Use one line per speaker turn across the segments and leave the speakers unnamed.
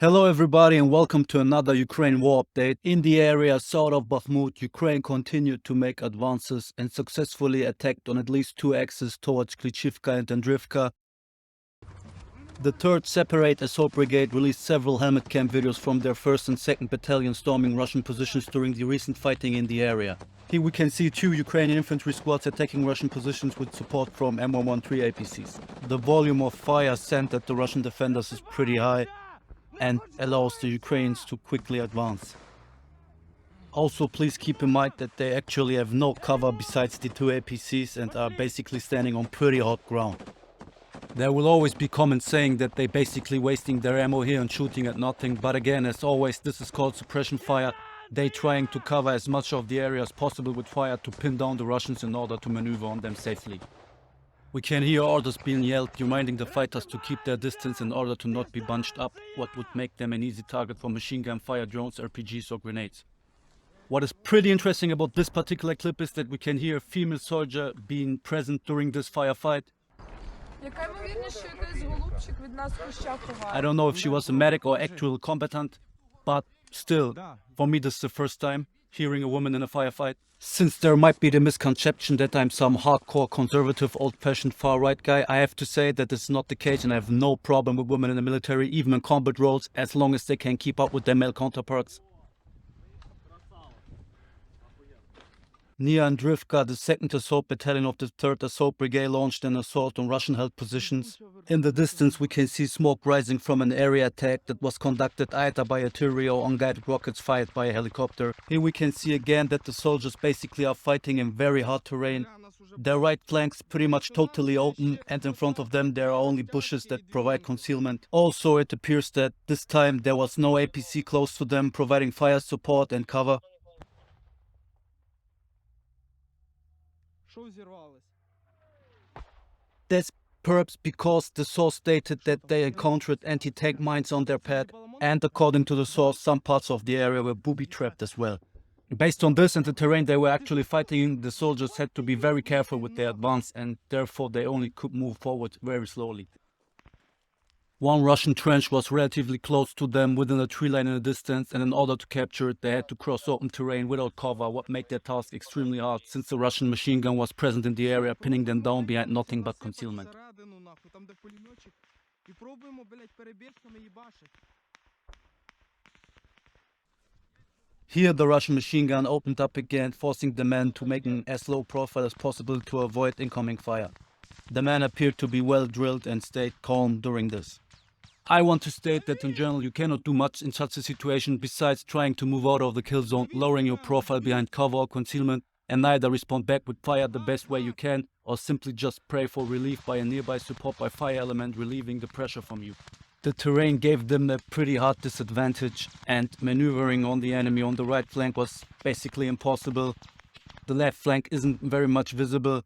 Hello everybody and welcome to another Ukraine war update. In the area south of Bakhmut, Ukraine continued to make advances and successfully attacked on at least two axes towards Klishchiivka and Andriivvka. The 3rd Seperate Assault Brigade released several helmet cam videos from their 1st and 2nd Battalion storming Russian positions during the recent fighting in the area. Here we can see two Ukrainian infantry squads attacking Russian positions with support from M113 APCs. The volume of fire sent at the Russian defenders is pretty high and allows the Ukrainians to quickly advance. Also, please keep in mind that they actually have no cover besides the two APCs and are basically standing on pretty hot ground. There will always be comments saying that they're basically wasting their ammo here and shooting at nothing, but again, as always, this is called suppression fire. They're trying to cover as much of the area as possible with fire to pin down the Russians in order to maneuver on them safely. We can hear orders being yelled, reminding the fighters to keep their distance in order to not be bunched up, what would make them an easy target for machine gun fire, drones, RPGs or grenades. What is pretty interesting about this particular clip is that we can hear a female soldier being present during this firefight. I don't know if she was a medic or actual combatant, but still, for me this is the first time hearing a woman in a firefight. Since there might be the misconception that I'm some hardcore conservative old-fashioned far-right guy, I have to say that this is not the case, and I have no problem with women in the military, even in combat roles, as long as they can keep up with their male counterparts. Near Andriivvka, the 2nd Assault Battalion of the 3rd Assault Brigade launched an assault on Russian-held positions. In the distance we can see smoke rising from an area attack that was conducted either by artillery or unguided rockets fired by a helicopter. Here we can see again that the soldiers basically are fighting in very hard terrain. Their right flank's pretty much totally open, and in front of them there are only bushes that provide concealment. Also, it appears that this time there was no APC close to them providing fire support and cover. That's perhaps because the source stated that they encountered anti-tank mines on their path, and according to the source, some parts of the area were booby-trapped as well. Based on this and the terrain they were actually fighting in, the soldiers had to be very careful with their advance, and therefore they only could move forward very slowly. One Russian trench was relatively close to them within a tree line in the distance, and in order to capture it they had to cross open terrain without cover, what made their task extremely hard since the Russian machine gun was present in the area, pinning them down behind nothing but concealment. Here the Russian machine gun opened up again, forcing the men to make an as low profile as possible to avoid incoming fire. The men appeared to be well drilled and stayed calm during this. I want to state that in general you cannot do much in such a situation besides trying to move out of the kill zone, lowering your profile behind cover or concealment, and either respond back with fire the best way you can, or simply just pray for relief by a nearby support by fire element relieving the pressure from you. The terrain gave them a pretty hard disadvantage, and maneuvering on the enemy on the right flank was basically impossible. The left flank isn't very much visible,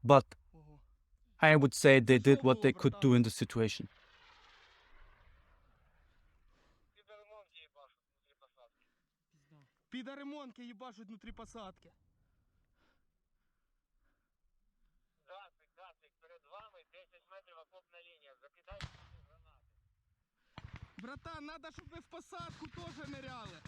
but I would say they did what they could do in the situation.
Підаремонки їбашуть внутрі посадки. Гасик, перед вами 10 метрів окопна лінія. Закидайте гранати. Братан, надо, щоб ви в посадку теж ныряли.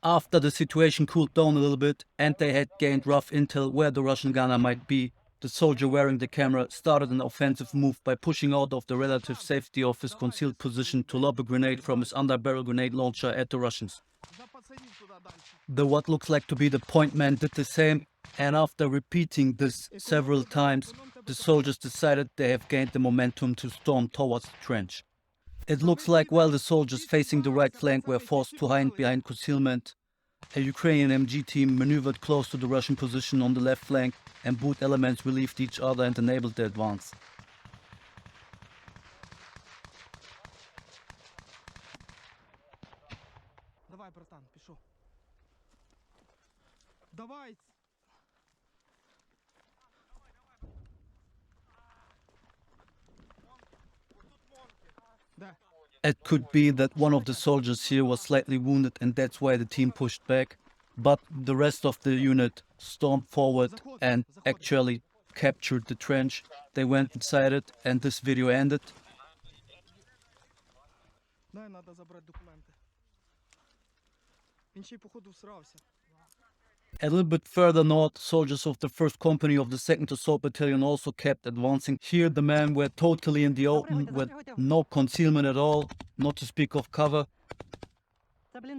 After the situation cooled down a little bit and they had gained rough intel where the Russian gunner might be, the soldier wearing the camera started an offensive move by pushing out of the relative safety of his concealed position to lob a grenade from his underbarrel grenade launcher at the Russians. The what looks like to be the point man did the same, and after repeating this several times, the soldiers decided they have gained the momentum to storm towards the trench. It looks like while the soldiers facing the right flank were forced to hide behind concealment, a Ukrainian MG team maneuvered close to the Russian position on the left flank, and both elements relieved each other and enabled the advance.
Давай, братан, пішов. Давай.
It could be that one of the soldiers here was slightly wounded and that's why the team pushed back. but the rest of the unit stormed forward and actually captured the trench. They went inside it and this video ended.
Дай, надо забрати документи. Він ще й походу всрався.
A little bit further north, soldiers of the 1st Company of the 2nd Assault Battalion also kept advancing. Here the men were totally in the open with no concealment at all, not to speak of cover.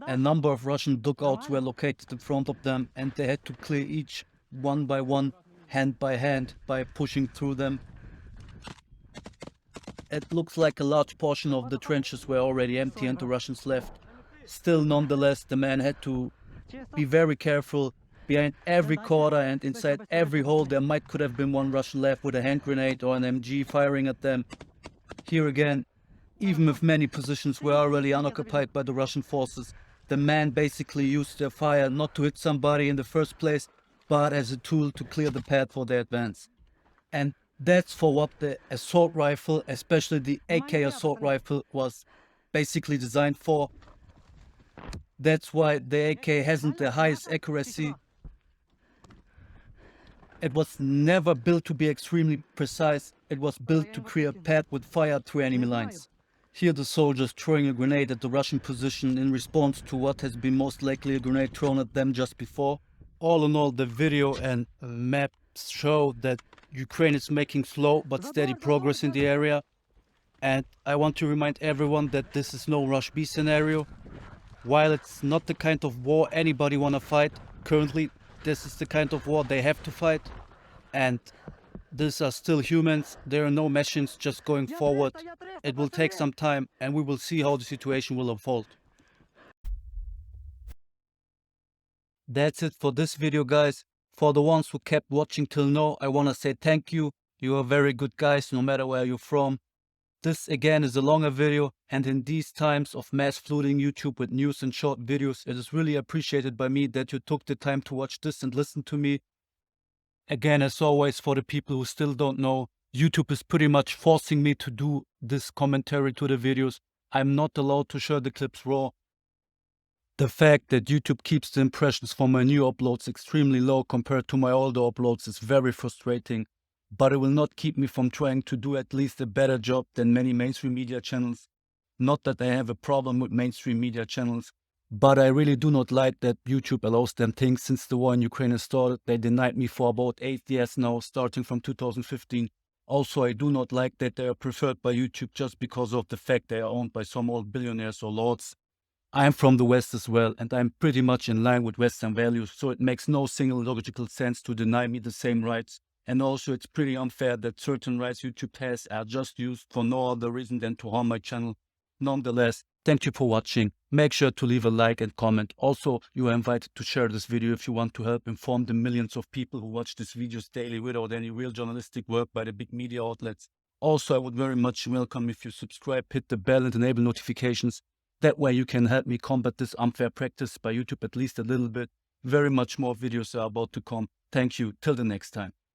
A number of Russian dugouts were located in front of them and they had to clear each one by one, hand by hand, by pushing through them. It looks like a large portion of the trenches were already empty and the Russians left. Still, nonetheless, the men had to be very careful. Behind every corner and inside every hole there could have been one Russian left with a hand grenade or an MG firing at them. Here again, even if many positions were already unoccupied by the Russian forces, the men basically used their fire not to hit somebody in the first place, but as a tool to clear the path for their advance. And that's for what the assault rifle, especially the AK assault rifle, was basically designed for. That's why the AK hasn't the highest accuracy. It was never built to be extremely precise. It was built to clear a path with fire through enemy lines. Here the soldiers throwing a grenade at the Russian position in response to what has been most likely a grenade thrown at them just before. All in all, the video and maps show that Ukraine is making slow but steady progress in the area. And I want to remind everyone that this is no Rush B scenario. While it's not the kind of war anybody wanna fight, currently this is the kind of war they have to fight. And these are still humans, there are no machines just going forward. It will take some time and we will see how the situation will unfold. That's it for this video, guys. For the ones who kept watching till now, I wanna say thank you. You are very good guys, no matter where you're from. This again is a longer video, and in these times of mass flooding YouTube with news and short videos, it is really appreciated by me that you took the time to watch this and listen to me. Again, as always, for the people who still don't know, YouTube is pretty much forcing me to do this commentary to the videos. I'm not allowed to share the clips raw. The fact that YouTube keeps the impressions for my new uploads extremely low compared to my older uploads is very frustrating. But it will not keep me from trying to do at least a better job than many mainstream media channels. Not that I have a problem with mainstream media channels, but I really do not like that YouTube allows them things. Since the war in Ukraine has started, they denied me for about 8 years now, starting from 2015. Also, I do not like that they are preferred by YouTube just because of the fact they are owned by some old billionaires or lords. I am from the West as well, and I'm pretty much in line with Western values, so it makes no single logical sense to deny me the same rights. And also it's pretty unfair that certain rights YouTube has are just used for no other reason than to harm my channel. Nonetheless, thank you for watching. Make sure to leave a like and comment. Also, you are invited to share this video if you want to help inform the millions of people who watch these videos daily without any real journalistic work by the big media outlets. Also, I would very much welcome if you subscribe, hit the bell and enable notifications. That way you can help me combat this unfair practice by YouTube at least a little bit. Very much more videos are about to come. Thank you. Till the next time.